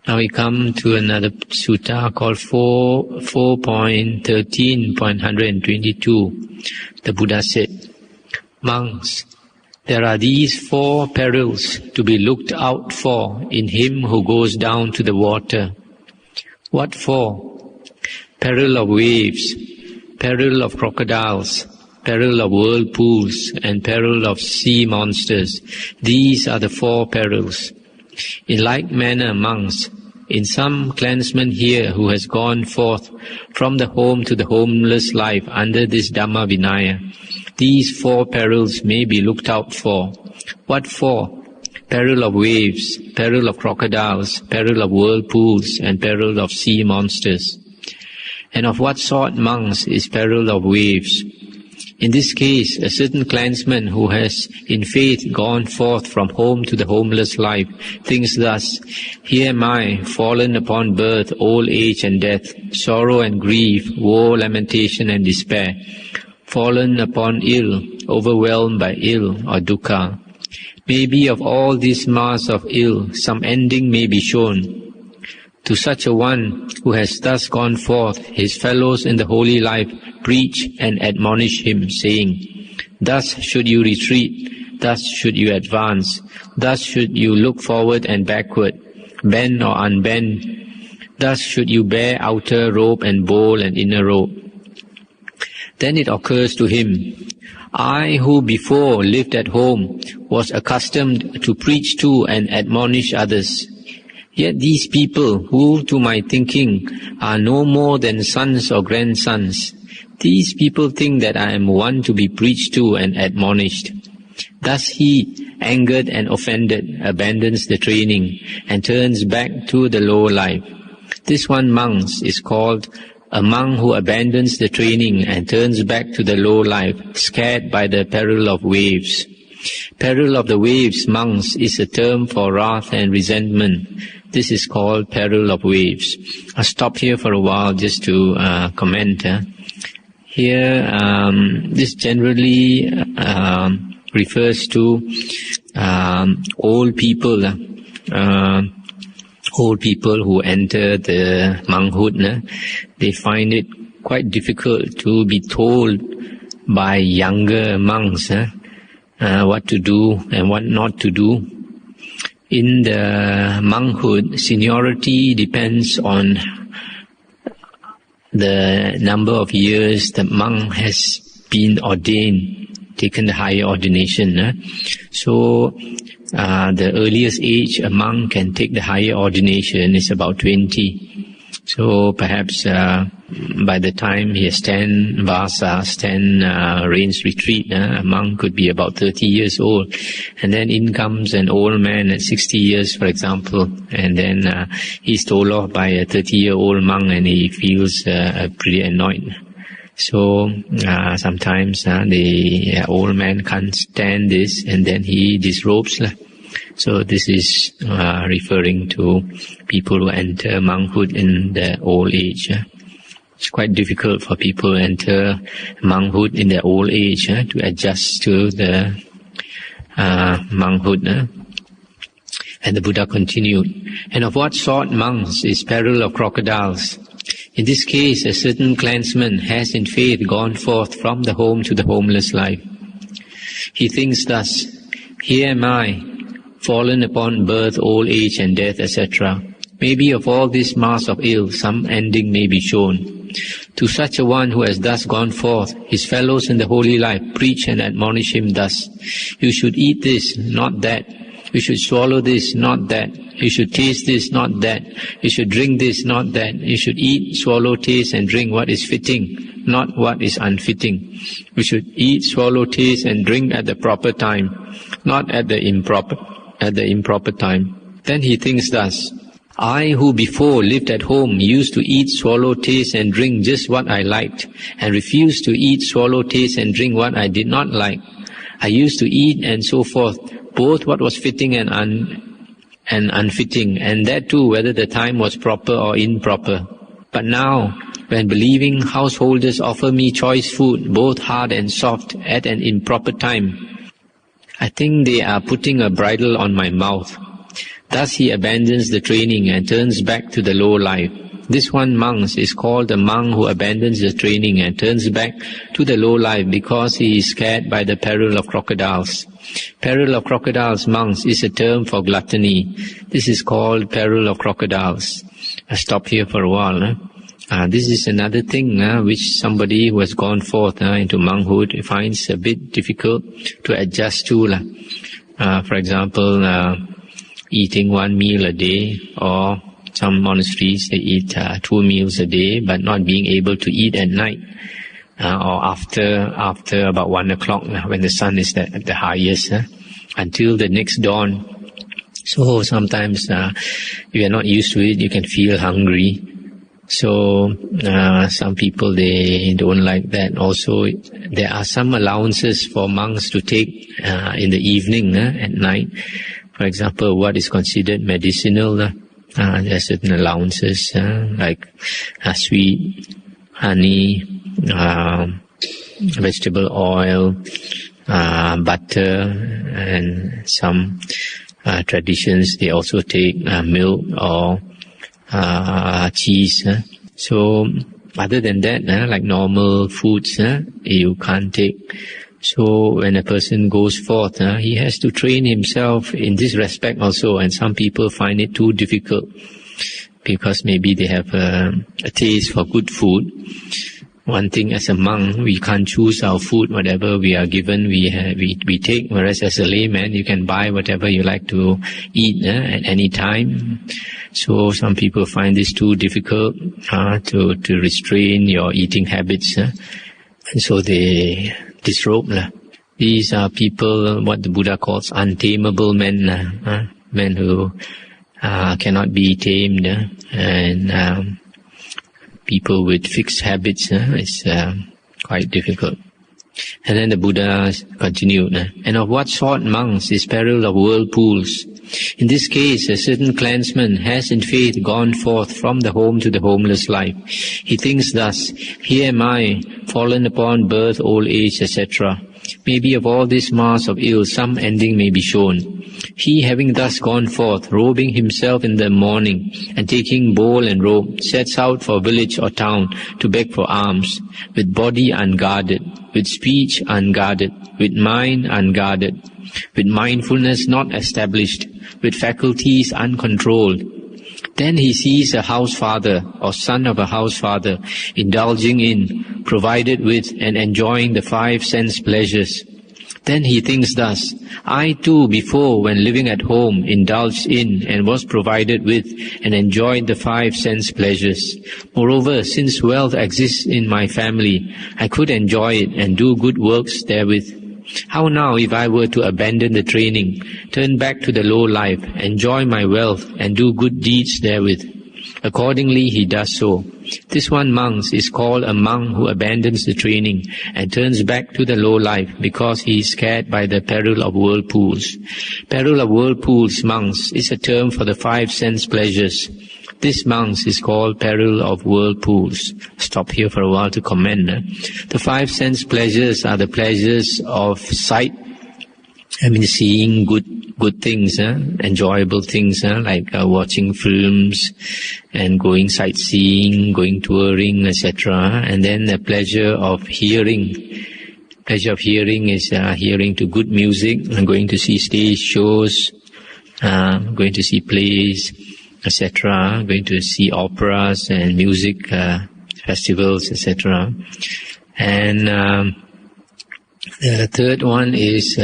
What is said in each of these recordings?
Now we come to another sutta called 4.13.122. The Buddha said, "Monks, there are these 4 perils to be looked out for in him who goes down to the water." What 4? Peril of waves, peril of crocodiles, peril of whirlpools, and peril of sea monsters. These are the 4 perils. In like manner, monks, in some clansman here who has gone forth from the home to the homeless life under this Dhamma Vinaya, these 4 perils may be looked out for. What 4? Peril of waves, peril of crocodiles, peril of whirlpools, and peril of sea monsters. And of what sort, monks, is peril of waves? In this case, a certain clansman who has in faith gone forth from home to the homeless life thinks thus, "Here am I, fallen upon birth, old age and death, sorrow and grief, woe, lamentation and despair, fallen upon ill, overwhelmed by ill or dukkha. Maybe of all this mass of ill, some ending may be shown. To such a one who has thus gone forth, his fellows in the holy life preach and admonish him, saying, Thus should you retreat, thus should you advance, thus should you look forward and backward, bend or unbend, thus should you bear outer robe and bowl and inner robe. Then it occurs to him, I who before lived at home was accustomed to preach to and admonish others. Yet these people, who to my thinking are no more than sons or grandsons, these people think that I am one to be preached to and admonished. Thus he, angered and offended, abandons the training and turns back to the low life. This one, monks, is called a monk who abandons the training and turns back to the low life, scared by the peril of waves. Peril of the waves, monks, is a term for wrath and resentment. This is called peril of waves. I'll stop here for a while just to comment. Here, this generally refers to old people who enter the monkhood. They find it quite difficult to be told by younger monks what to do and what not to do. In the monkhood, seniority depends on the number of years the monk has been ordained, taken the higher ordination. So the earliest age a monk can take the higher ordination is about 20. So perhaps by the time he has 10 vasas, 10 rains retreat, a monk could be about 30 years old. And then in comes an old man at 60 years, for example, and then he's told off by a 30-year-old monk and he feels pretty annoyed. So sometimes the old man can't stand this and then he disrobes. So this is referring to people who enter monkhood in their old age. It's quite difficult for people to enter monkhood in their old age to adjust to the monkhood. And the Buddha continued, and of what sort, monks, is peril of crocodiles? In this case, a certain clansman has in faith gone forth from the home to the homeless life. He thinks thus, here am I, fallen upon birth, old age and death, etc. Maybe of all this mass of ill, some ending may be shown. To such a one who has thus gone forth, his fellows in the holy life preach and admonish him thus, you should eat this, not that. You should swallow this, not that. You should taste this, not that. You should drink this, not that. You should eat, swallow, taste and drink what is fitting, not what is unfitting. You should eat, swallow, taste and drink at the proper time, not at the improper time. Then he thinks thus, I who before lived at home used to eat, swallow, taste and drink just what I liked, and refused to eat, swallow, taste and drink what I did not like. I used to eat and so forth, both what was fitting and unfitting, and that too whether the time was proper or improper. But now, when believing householders offer me choice food, both hard and soft, at an improper time, I think they are putting a bridle on my mouth. Thus he abandons the training and turns back to the low life. This one monk is called the monk who abandons the training and turns back to the low life because he is scared by the peril of crocodiles. Peril of crocodiles, monks, is a term for gluttony. This is called peril of crocodiles. I stop here for a while. This is another thing which somebody who has gone forth into monkhood finds a bit difficult to adjust to. For example, eating one meal a day, or some monasteries they eat 2 meals a day, but not being able to eat at night or after about 1 o'clock when the sun is at the highest until the next dawn. So sometimes if you are not used to it, you can feel hungry. So some people, they don't like that. Also, there are some allowances for monks to take in the evening at night. For example, what is considered medicinal, there are certain allowances like sweet, honey, vegetable oil, butter, and some traditions they also take milk or cheese. So other than that, like normal foods, you can't take. So when a person goes forth, he has to train himself in this respect also, and some people find it too difficult because maybe they have a taste for good food. One thing, as a monk, we can't choose our food. Whatever we are given, we take. Whereas as a layman, you can buy whatever you like to eat at any time. So some people find this too difficult to restrain your eating habits, and so they disrobe. These are people, what the Buddha calls untamable men, men who cannot be tamed, and people with fixed habits is quite difficult. And then the Buddha continued, and of what sort, monks, is peril of whirlpools? In this case, a certain clansman has in faith gone forth from the home to the homeless life. He thinks thus, here am I, fallen upon birth, old age, etc. Maybe of all this mass of ill, some ending may be shown. He, having thus gone forth, robing himself in the morning, and taking bowl and robe, sets out for village or town to beg for alms, with body unguarded, with speech unguarded, with mind unguarded, with mindfulness not established, with faculties uncontrolled. Then he sees a housefather or son of a housefather indulging in, provided with, and enjoying the 5 sense pleasures. Then he thinks thus, I too before, when living at home, indulged in and was provided with and enjoyed the 5 sense pleasures. Moreover, since wealth exists in my family, I could enjoy it and do good works therewith. How now if I were to abandon the training, turn back to the low life, enjoy my wealth and do good deeds therewith? Accordingly he does so. This one monk is called a monk who abandons the training and turns back to the low life because he is scared by the peril of whirlpools. Peril of whirlpools, monks, is a term for the 5 sense pleasures. This monk is called peril of whirlpools. Stop here for a while to comment. The 5 sense pleasures are the pleasures of sight. Seeing good things, enjoyable things, like watching films and going sightseeing, going touring, etc. And then the pleasure of hearing. Pleasure of hearing is hearing to good music, and going to see stage shows, going to see plays, etc., going to see operas and music festivals, etc. And the third one is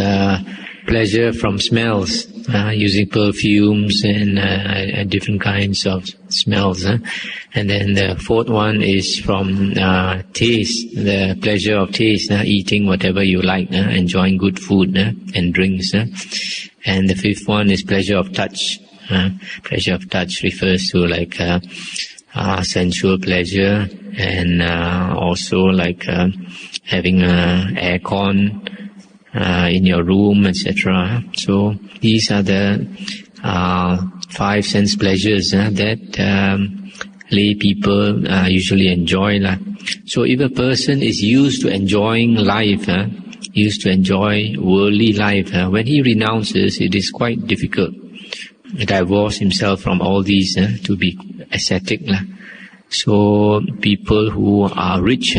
pleasure from smells, using perfumes and different kinds of smells. And then the fourth one is from taste, the pleasure of taste, eating whatever you like, enjoying good food and drinks. And the fifth one is pleasure of touch. Pleasure of touch refers to like sensual pleasure, and also like having aircon in your room, etc. So these are the 5 sense pleasures that lay people usually enjoy. So if a person is used to enjoying life, used to enjoy worldly life, when he renounces, it is quite difficult. divorce himself from all these to be ascetic. So people who are rich,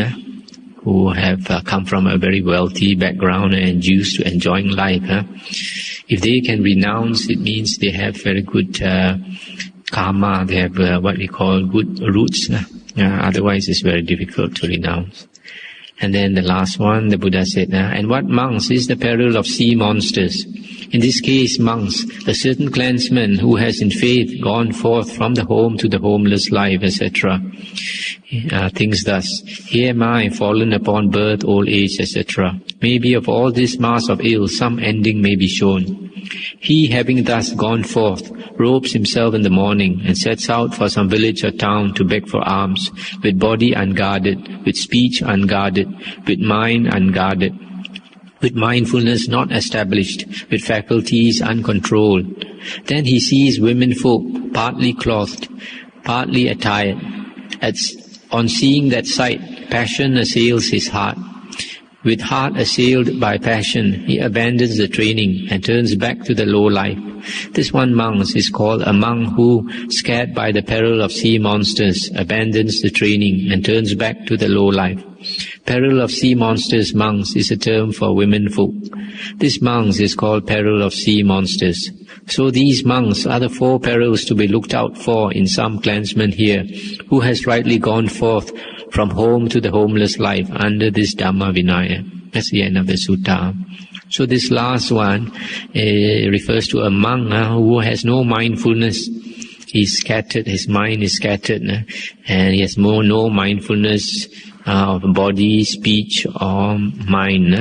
who have come from a very wealthy background and used to enjoying life, if they can renounce, it means they have very good karma, they have what we call good roots. Otherwise it's very difficult to renounce. And then the last one, the Buddha said, and what monks is the peril of sea monsters? In this case, monks, a certain clansman who has in faith gone forth from the home to the homeless life, etc. Thinks thus, here am I fallen upon birth, old age, etc. Maybe of all this mass of ill, some ending may be shown. He, having thus gone forth, robes himself in the morning and sets out for some village or town to beg for alms, with body unguarded, with speech unguarded, with mind unguarded, with mindfulness not established, with faculties uncontrolled. Then he sees women folk, partly clothed, partly attired. On seeing that sight, passion assails his heart. With heart assailed by passion, he abandons the training and turns back to the low life. This one monk is called a monk who, scared by the peril of sea monsters, abandons the training and turns back to the low life. Peril of sea monsters, monks, is a term for women folk. This monk is called peril of sea monsters. So these monks are the 4 perils to be looked out for in some clansman here, who has rightly gone forth from home to the homeless life under this Dhamma Vinaya. That's the end of the sutta. So this last one refers to a monk who has no mindfulness. He's scattered, his mind is scattered, and he has no mindfulness of body, speech or mind.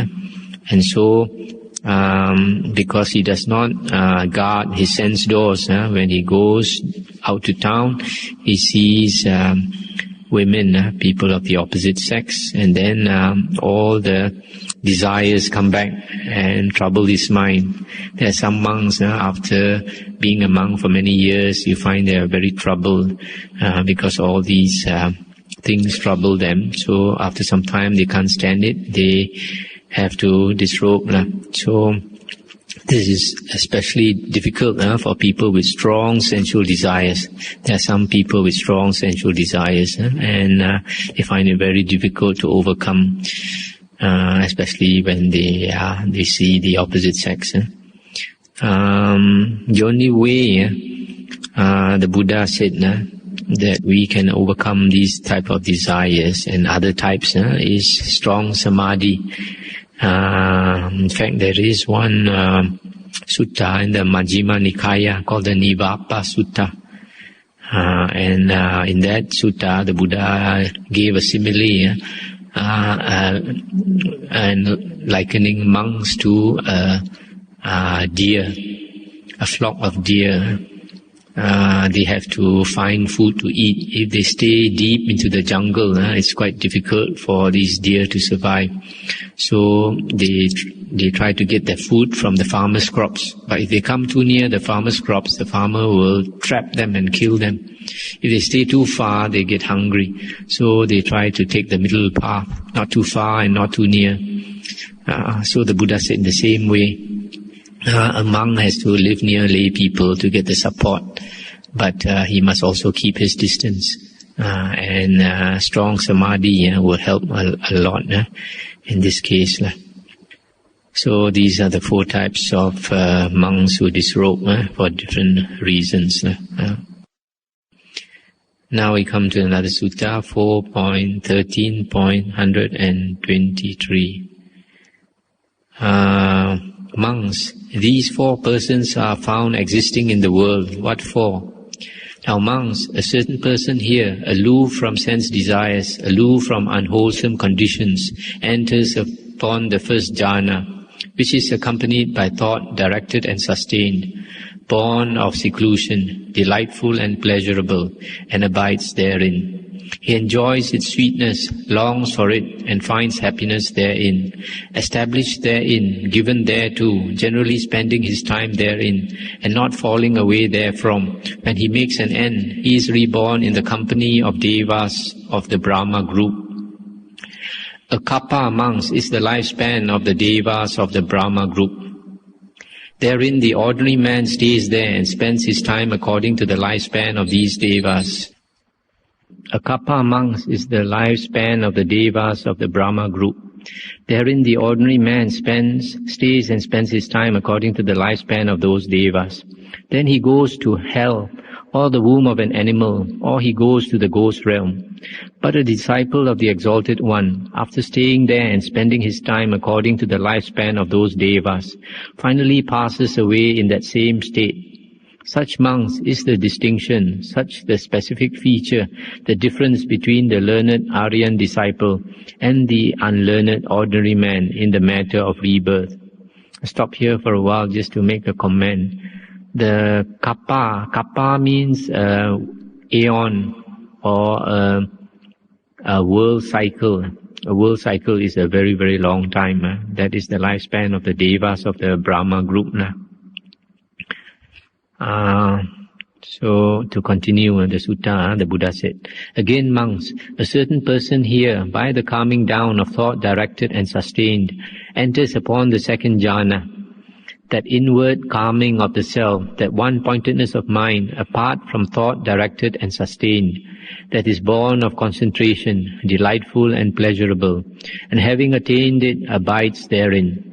And so, because he does not guard his sense doors, when he goes out to town, he sees women, people of the opposite sex, and then all the desires come back and trouble his mind. There are some monks, after being a monk for many years, you find they are very troubled because all these things trouble them. So after some time they can't stand it, they have to disrobe. So this is especially difficult for people with strong sensual desires. There are some people with strong sensual desires, and they find it very difficult to overcome, especially when they see the opposite sex. The only way, the Buddha said, that we can overcome these type of desires and other types is strong samadhi. In fact, there is one sutta in the Majjhima Nikaya called the Nivapa Sutta. And in that sutta, the Buddha gave a simile and likening monks to a deer, a flock of deer. They have to find food to eat. If they stay deep into the jungle, it's quite difficult for these deer to survive. So they try to get their food from the farmer's crops. But if they come too near the farmer's crops, the farmer will trap them and kill them. If they stay too far, they get hungry. So they try to take the middle path, not too far and not too near. So the Buddha said in the same way, a monk has to live near lay people to get the support, but he must also keep his distance. And strong samadhi will help a lot in this case. So these are the 4 types of monks who disrobe for different reasons. Now we come to another sutta, 4.13.123. Monks, these 4 persons are found existing in the world. What for? Now monks, a certain person here, aloof from sense desires, aloof from unwholesome conditions, enters upon the first jhana, which is accompanied by thought directed and sustained, born of seclusion, delightful and pleasurable, and abides therein. He enjoys its sweetness, longs for it, and finds happiness therein. Established therein, given thereto, generally spending his time therein, and not falling away therefrom. When he makes an end, he is reborn in the company of devas of the Brahma group. A kappa monks is the lifespan of the devas of the Brahma group. Therein the ordinary man stays there and spends his time according to the lifespan of these devas. A kappa month is the lifespan of the devas of the Brahma group. Therein the ordinary man stays and spends his time according to the lifespan of those devas. Then he goes to hell, or the womb of an animal, or he goes to the ghost realm. But a disciple of the Exalted One, after staying there and spending his time according to the lifespan of those devas, finally passes away in that same state. Such monks is the distinction, such the specific feature, the difference between the learned Aryan disciple and the unlearned ordinary man in the matter of rebirth. I'll stop here for a while just to make a comment. The kappa means aeon or a world cycle. A world cycle is a very, very long time. That is the lifespan of the devas of the Brahma group. So to continue the sutta, the Buddha said, again monks, a certain person here, by the calming down of thought directed and sustained, enters upon the second jhana, that inward calming of the self, that one-pointedness of mind, apart from thought directed and sustained, that is born of concentration, delightful and pleasurable, and having attained it, abides therein.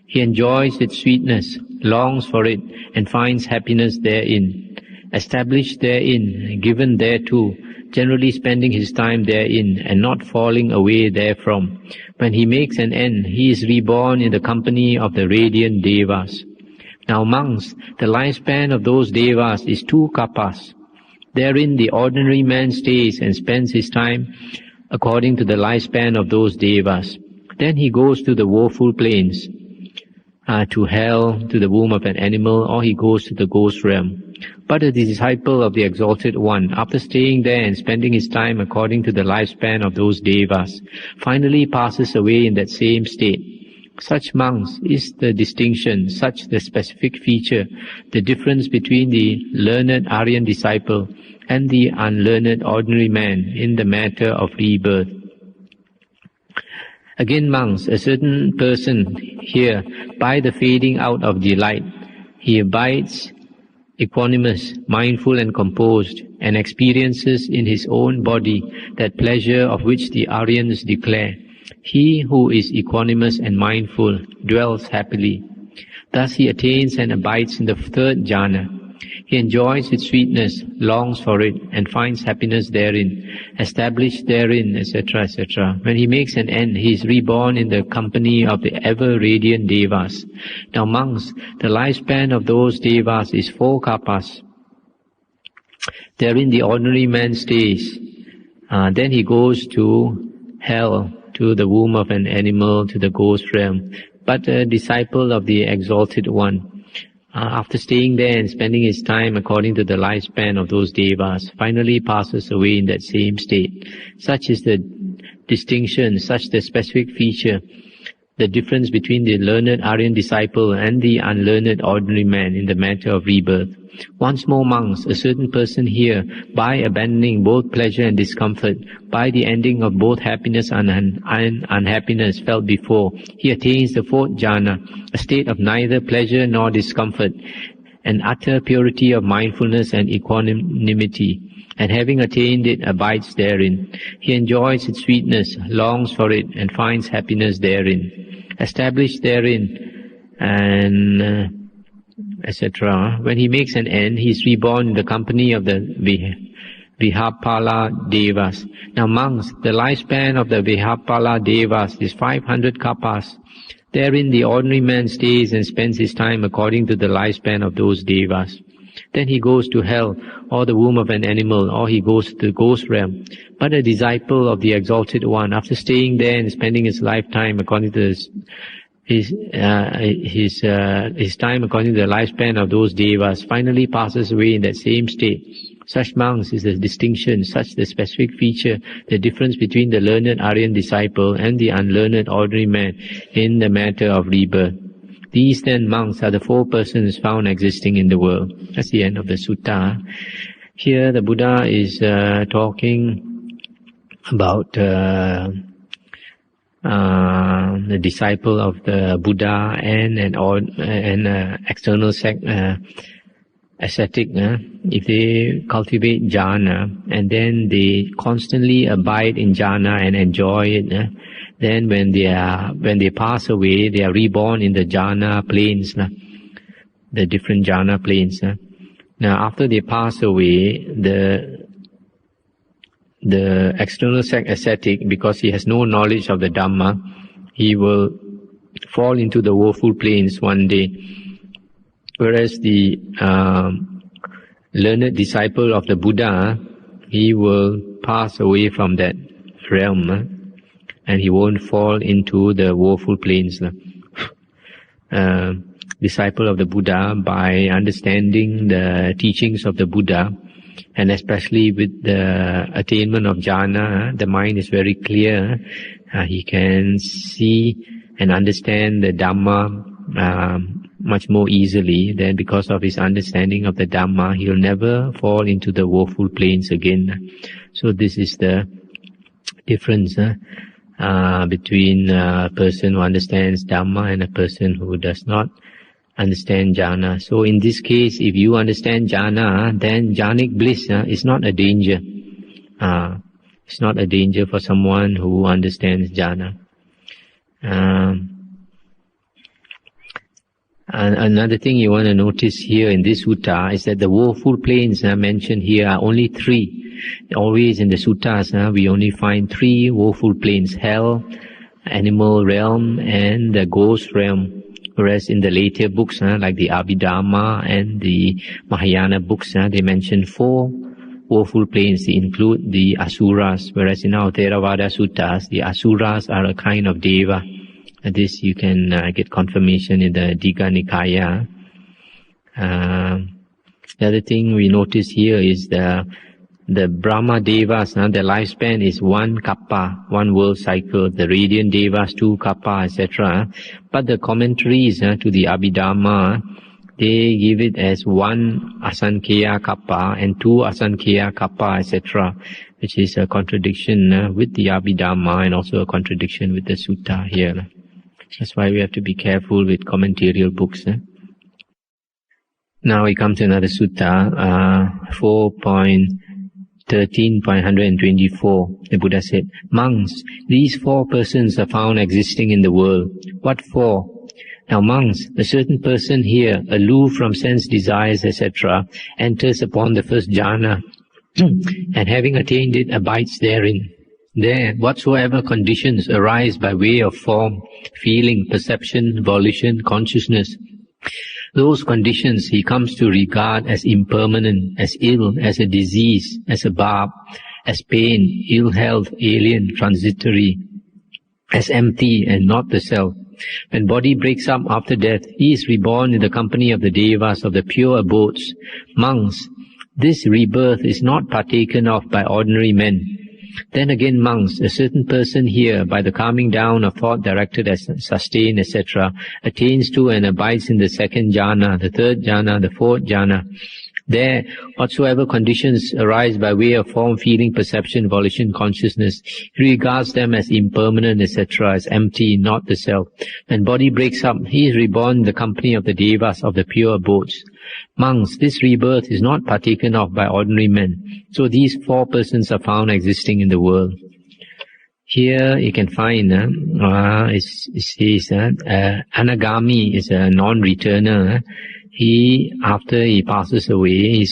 He enjoys its sweetness, longs for it, and finds happiness therein. Established therein, given thereto, generally spending his time therein, and not falling away therefrom. When he makes an end, he is reborn in the company of the radiant devas. Now monks, the lifespan of those devas is 2 kappas. Therein the ordinary man stays and spends his time according to the lifespan of those devas. Then he goes to the woeful plains, to hell, to the womb of an animal, or he goes to the ghost realm. But a disciple of the Exalted One, after staying there and spending his time according to the lifespan of those devas, finally passes away in that same state. Such monks is the distinction, such the specific feature, the difference between the learned Aryan disciple and the unlearned ordinary man in the matter of rebirth. Again monks, a certain person here, by the fading out of delight, he abides equanimous, mindful and composed, and experiences in his own body that pleasure of which the Aryans declare. He who is equanimous and mindful dwells happily. Thus he attains and abides in the third jhana. He enjoys its sweetness, longs for it, and finds happiness therein, established therein, etc., etc. When he makes an end, he is reborn in the company of the ever-radiant devas. Now monks, the lifespan of those devas is 4 kappas. Therein the ordinary man stays. Then he goes to hell, to the womb of an animal, to the ghost realm. But a disciple of the Exalted One, after staying there and spending his time according to the lifespan of those devas, finally passes away in that same state. Such is the distinction, such the specific feature, the difference between the learned Aryan disciple and the unlearned ordinary man in the matter of rebirth. Once more monks, a certain person here, by abandoning both pleasure and discomfort, by the ending of both happiness and unhappiness felt before, he attains the 4th jhana, a state of neither pleasure nor discomfort, an utter purity of mindfulness and equanimity, and having attained it, abides therein. He enjoys its sweetness, longs for it, and finds happiness therein. Established therein, and etc. When he makes an end, he is reborn in the company of the Vihapala Devas. Now monks, the lifespan of the Vihapala Devas is 500 kappas. Therein the ordinary man stays and spends his time according to the lifespan of those Devas. Then he goes to hell, or the womb of an animal, or he goes to the ghost realm. But a disciple of the Exalted One, after staying there and spending his lifetime according to his time according to the lifespan of those devas, finally passes away in that same state. Such monks is the distinction, such the specific feature, the difference between the learned Aryan disciple and the unlearned ordinary man in the matter of rebirth. These then monks are the 4 persons found existing in the world. That's the end of the sutta. Here the Buddha is talking about the disciple of the Buddha and an external ascetic, if they cultivate jhana and then they constantly abide in jhana and enjoy it, then when they pass away, they are reborn in the jhana planes, the different jhana planes. Now, after they pass away, the external ascetic, because he has no knowledge of the Dhamma, he will fall into the woeful planes one day. Whereas the learned disciple of the Buddha, he will pass away from that realm, and he won't fall into the woeful planes. Disciple of the Buddha, by understanding the teachings of the Buddha, and especially with the attainment of jhana, the mind is very clear. He can see and understand the Dhamma much more easily. Then because of his understanding of the Dhamma, he will never fall into the woeful planes again. So this is the difference between a person who understands Dhamma and a person who does not understand jhana. So in this case, if you understand jhana, then jhanic bliss is not a danger. It's not a danger for someone who understands jhana. Another thing you want to notice here in this sutta is that the woeful planes mentioned here are only three. Always in the suttas, we only find three woeful planes: hell, animal realm, and the ghost realm. Whereas in the later books, like the Abhidhamma and the Mahayana books, they mention four woeful planes. They include the asuras. Whereas in our Theravada suttas, the asuras are a kind of deva. This you can get confirmation in the Digha Nikaya. The other thing we notice here is the Brahma Devas, their lifespan is 1 kappa, 1 world cycle. The radiant Devas, 2 kappa, etc. But the commentaries to the Abhidhamma, they give it as 1 asankheya kappa and 2 asankheya kappa, etc., which is a contradiction with the Abhidhamma and also a contradiction with the sutta here. That's why we have to be careful with commentarial books. Now we come to another sutta, 4.13.124. The Buddha said, "Monks, these four persons are found existing in the world. What for? Now monks, a certain person here, aloof from sense desires, etc., enters upon the first jhana, and having attained it, abides therein. There, whatsoever conditions arise by way of form, feeling, perception, volition, consciousness, those conditions he comes to regard as impermanent, as ill, as a disease, as a barb, as pain, ill health, alien, transitory, as empty and not the self. When body breaks up after death, he is reborn in the company of the devas of the pure abodes. Monks, this rebirth is not partaken of by ordinary men. Then again, monks, a certain person here, by the calming down of thought directed as sustained, etc., attains to and abides in the second jhana, the third jhana, the fourth jhana. There, whatsoever conditions arise by way of form, feeling, perception, volition, consciousness, he regards them as impermanent, etc., as empty, not the self. When body breaks up, he is reborn in the company of the devas of the pure abodes. Monks, this rebirth is not partaken of by ordinary men. So these four persons are found existing in the world." Here you can find, it says, Anagami is a non-returner. He, after he passes away,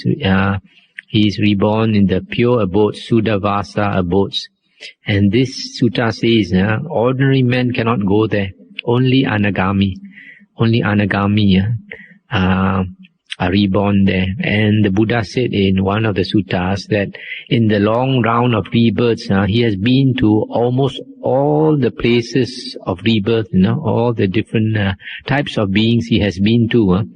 he is reborn in the pure abodes, Suddhavasa abodes. And this sutta says, ordinary men cannot go there. Only Anagami are reborn there. And the Buddha said in one of the suttas that in the long round of rebirths, he has been to almost all the places of rebirth, all the different types of beings he has been to.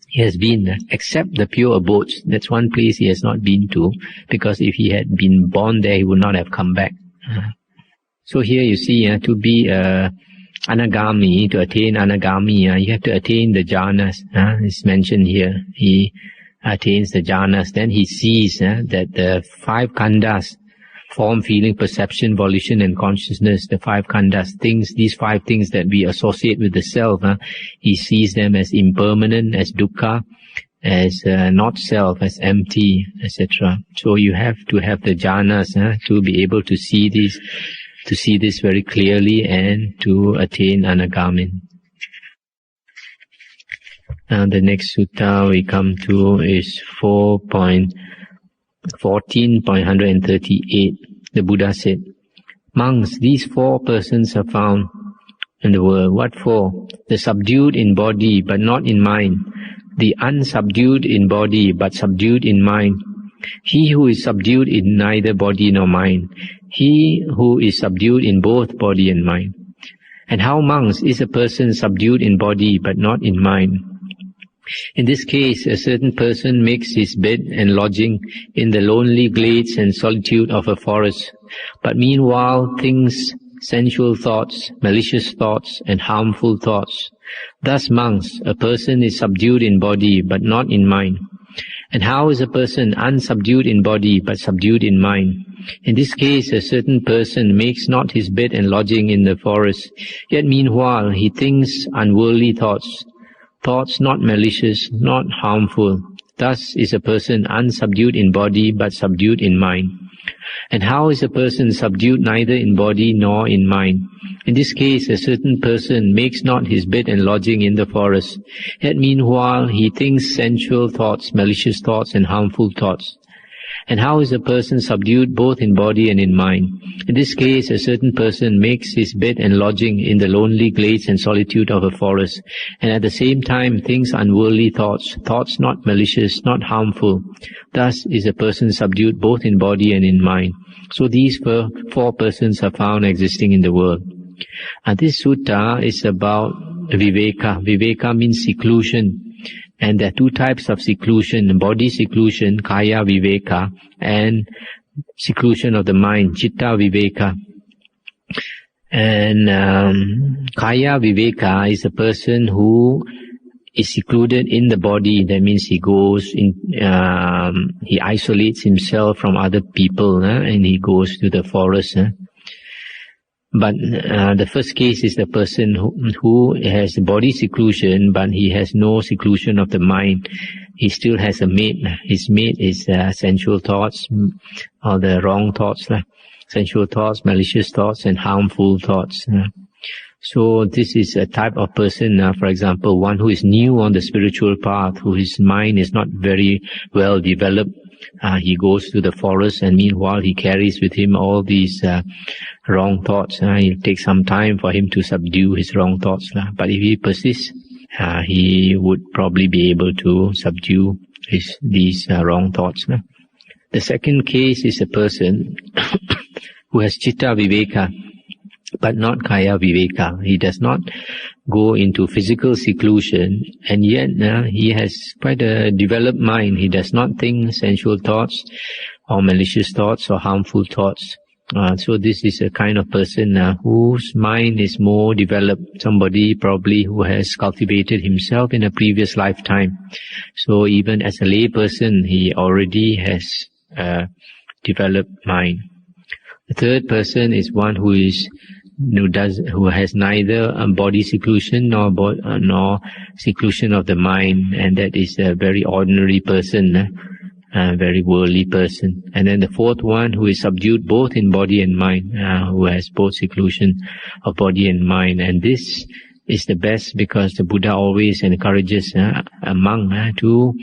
He has been, except the pure abodes. That's one place he has not been to, because if he had been born there, he would not have come back. So here you see, to be Anagami, to attain Anagami, you have to attain the jhanas. It's mentioned here. He attains the jhanas, then he sees that the 5 khandhas Form, feeling, perception, volition, and consciousness, the 5 khandhas, things, these 5 things that we associate with the self, he sees them as impermanent, as dukkha, as not self, as empty, etc. So you have to have the jhanas to be able to see this very clearly and to attain anagamin. Now the next sutta we come to is 4.14.138. The Buddha said, "Monks, these 4 persons are found in the world. What for? The subdued in body but not in mind, the unsubdued in body but subdued in mind, he who is subdued in neither body nor mind, he who is subdued in both body and mind. And how, monks, is a person subdued in body but not in mind? In this case, a certain person makes his bed and lodging in the lonely glades and solitude of a forest, but meanwhile thinks sensual thoughts, malicious thoughts, and harmful thoughts. Thus, monks, a person is subdued in body but not in mind. And how is a person unsubdued in body but subdued in mind? In this case, a certain person makes not his bed and lodging in the forest, yet meanwhile he thinks unworldly thoughts, thoughts not malicious, not harmful. Thus is a person unsubdued in body but subdued in mind. And how is a person subdued neither in body nor in mind? In this case, a certain person makes not his bed and lodging in the forest, yet meanwhile he thinks sensual thoughts, malicious thoughts, and harmful thoughts. And how is a person subdued both in body and in mind? In this case, a certain person makes his bed and lodging in the lonely glades and solitude of a forest, and at the same time thinks unworldly thoughts, thoughts not malicious, not harmful. Thus is a person subdued both in body and in mind. So these 4 persons are found existing in the world. And this sutta is about viveka. Viveka means seclusion. And there are 2 types of seclusion: body seclusion, kaya viveka, and seclusion of the mind, chitta viveka. And kaya viveka is a person who is secluded in the body. That means he goes in, he isolates himself from other people, and he goes to the forest. But the first case is the person who has body seclusion, but he has no seclusion of the mind. He still has a mate. His mate is sensual thoughts, or the wrong thoughts, sensual thoughts, malicious thoughts, and harmful thoughts. So this is a type of person, for example, one who is new on the spiritual path, whose mind is not very well developed. He goes to the forest, and meanwhile he carries with him all these wrong thoughts. It'll take some time for him to subdue his wrong thoughts. But if he persists, he would probably be able to subdue these wrong thoughts. The second case is a person who has chitta viveka, but not kaya viveka. He does not go into physical seclusion, and yet he has quite a developed mind. He does not think sensual thoughts or malicious thoughts or harmful thoughts. So this is a kind of person whose mind is more developed, somebody probably who has cultivated himself in a previous lifetime. So even as a lay person, he already has developed mind. The third person is one who has neither body seclusion nor seclusion of the mind, and that is a very ordinary person, a very worldly person. And then the fourth one, who is subdued both in body and mind, who has both seclusion of body and mind. And this is the best, because the Buddha always encourages a monk to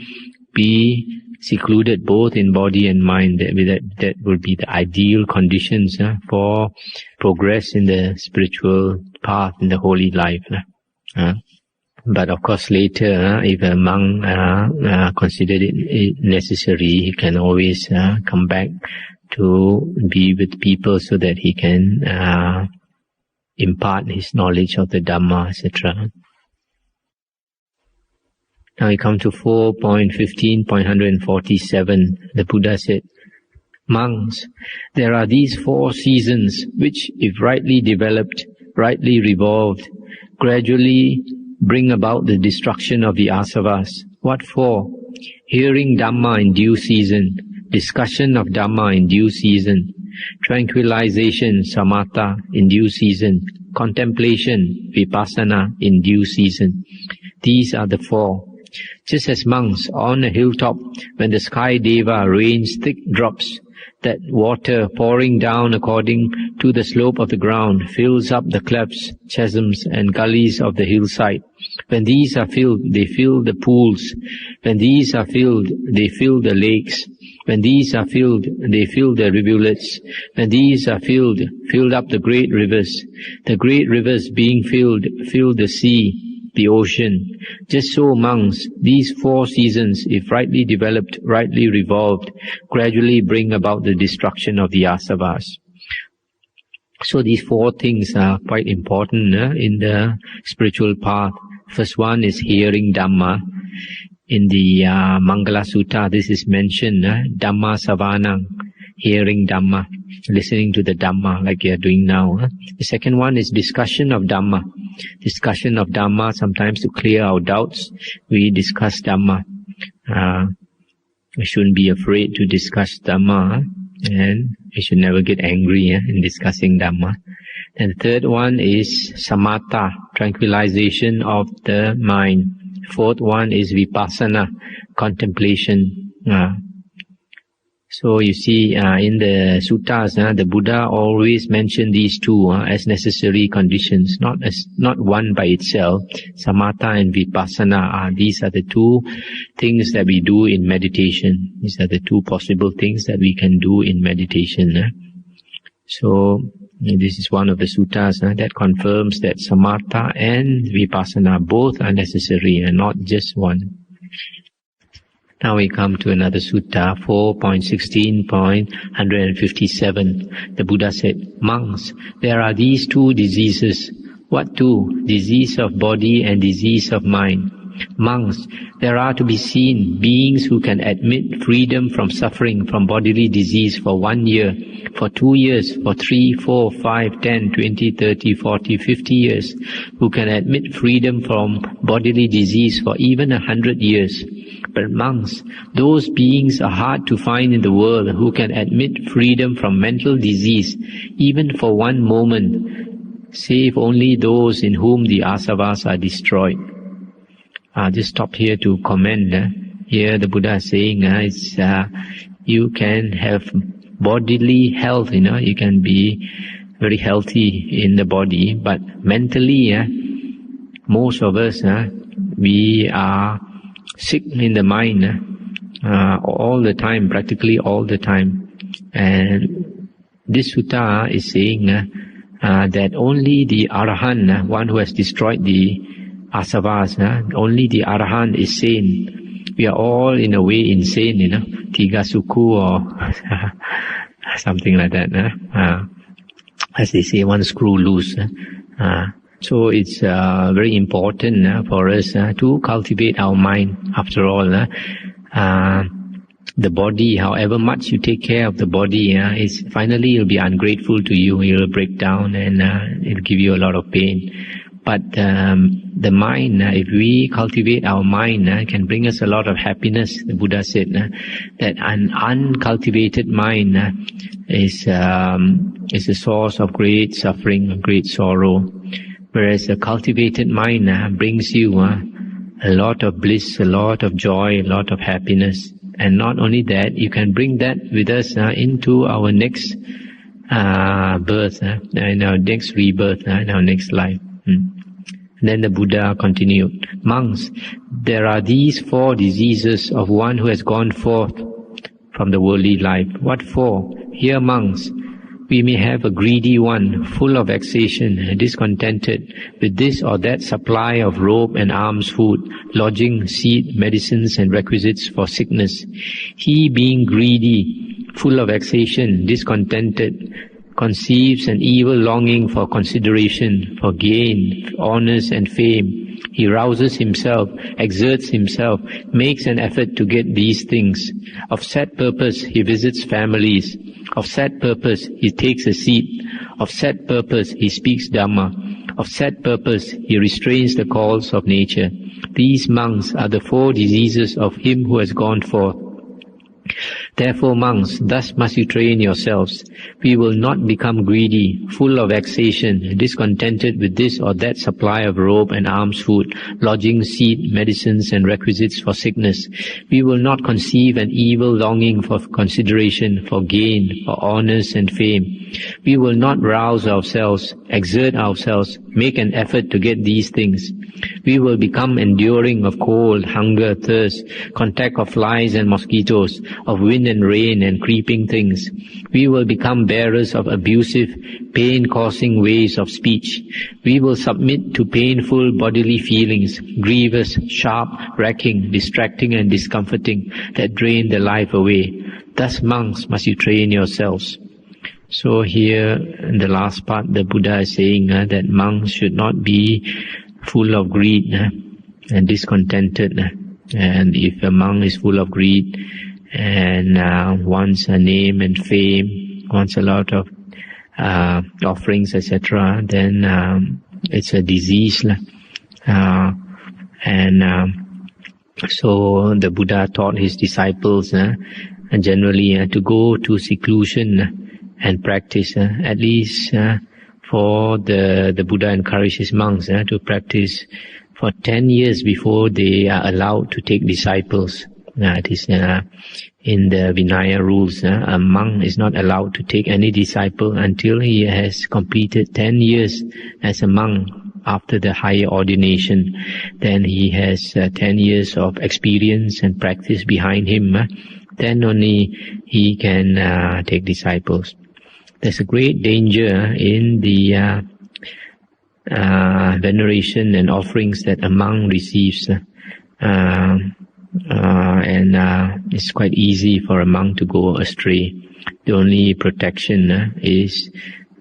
be secluded both in body and mind. That will be the ideal conditions for progress in the spiritual path, in the holy life. But of course later, if a monk considered it necessary, he can always come back to be with people so that he can impart his knowledge of the Dhamma, etc. Now we come to 4.15.147. The Buddha said, "Monks, there are these 4 seasons which, if rightly developed, rightly revolved, gradually bring about the destruction of the asavas. What for? Hearing Dhamma in due season, discussion of Dhamma in due season, tranquilization, samatha, in due season, contemplation, vipassana, in due season. These are the four. Just as monks on a hilltop, when the sky deva rains thick drops, that water pouring down according to the slope of the ground fills up the clefts, chasms and gullies of the hillside. When these are filled, they fill the pools. When these are filled, they fill the lakes. When these are filled, they fill the rivulets. When these are filled up the great rivers. The great rivers being filled, fill the sea, the ocean. Just so, monks, these four seasons, if rightly developed, rightly revolved, gradually bring about the destruction of the asavas. So these four things are quite important in the spiritual path. First one is hearing Dhamma. In the Mangala Sutta, this is mentioned, Dhamma Savanang, hearing Dhamma, listening to the Dhamma like you are doing now. The second one is discussion of Dhamma. Discussion of Dhamma, sometimes to clear our doubts, we discuss Dhamma. We shouldn't be afraid to discuss Dhamma, and we should never get angry in discussing Dhamma. And the third one is samatha, tranquilization of the mind. Fourth one is vipassana, contemplation. So you see, in the suttas, the Buddha always mentioned these two as necessary conditions, not one by itself. Samatha and vipassana, these are the two things that we do in meditation. These are the two possible things that we can do in meditation. So this is one of the suttas that confirms that samatha and vipassana both are necessary and not just one. Now we come to another sutta, 4.16.157. The Buddha said, monks, there are these two diseases. What two? Disease of body and disease of mind. Monks, there are to be seen beings who can admit freedom from suffering from bodily disease for 1 year, for 2 years, for 3, 4, 5, 10, 20, 30, 40, 50 years, who can admit freedom from bodily disease for even 100 years. But monks, those beings are hard to find in the world who can admit freedom from mental disease, even for 1 moment, save only those in whom the asavas are destroyed. I'll just stop here to comment. Here the Buddha is saying you can have bodily health, you can be very healthy in the body, but mentally, most of us, we are sick in the mind all the time, practically all the time. And this sutta is saying that only the Arahant, one who has destroyed the asavas, only the Arahant is sane. We are all in a way insane, tiga suku or something like that. As they say, one screw loose. So it's very important for us to cultivate our mind. After all, the body, however much you take care of the body, finally it'll be ungrateful to you. It'll break down and it'll give you a lot of pain. But the mind, if we cultivate our mind, can bring us a lot of happiness. The Buddha said that an uncultivated mind is a source of great suffering, great sorrow. Whereas a cultivated mind brings you a lot of bliss, a lot of joy, a lot of happiness. And not only that, you can bring that with us into our next birth, in our next rebirth, in our next life. Then the Buddha continued, monks, there are these 4 diseases of one who has gone forth from the worldly life. What for? Here, monks, we may have a greedy one, full of vexation, discontented with this or that supply of robe and alms food, lodging, seed, medicines and requisites for sickness. He being greedy, full of vexation, discontented, conceives an evil longing for consideration, for gain, honours and fame. He rouses himself, exerts himself, makes an effort to get these things. Of set purpose he visits families. Of set purpose he takes a seat. Of set purpose he speaks Dhamma. Of set purpose he restrains the calls of nature. These monks are the 4 diseases of him who has gone forth. Therefore, monks, thus must you train yourselves. We will not become greedy, full of vexation, discontented with this or that supply of robe and alms food, lodging, seat, medicines, and requisites for sickness. We will not conceive an evil longing for consideration, for gain, for honors and fame. We will not rouse ourselves, exert ourselves, make an effort to get these things. We will become enduring of cold, hunger, thirst, contact of flies and mosquitoes, of wind and rain and creeping things. We will become bearers of abusive, pain-causing ways of speech. We will submit to painful bodily feelings, grievous, sharp, racking, distracting and discomforting, that drain the life away. Thus, monks, must you train yourselves. So here, in the last part, the Buddha is saying that monks should not be full of greed and discontented. And if a monk is full of greed and wants a name and fame, wants a lot of offerings, etc., then it's a disease. So the Buddha taught his disciples generally to go to seclusion and practice, at least for the Buddha encouraged his monks to practice for 10 years before they are allowed to take disciples. It is in the Vinaya rules, a monk is not allowed to take any disciple until he has completed 10 years as a monk after the higher ordination. Then he has 10 years of experience and practice behind him. Then only he can take disciples. There's a great danger in the veneration and offerings that a monk receives, and it's quite easy for a monk to go astray. The only protection is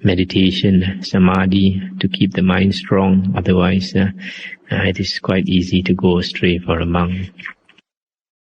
meditation, samadhi, to keep the mind strong. Otherwise, it is quite easy to go astray for a monk.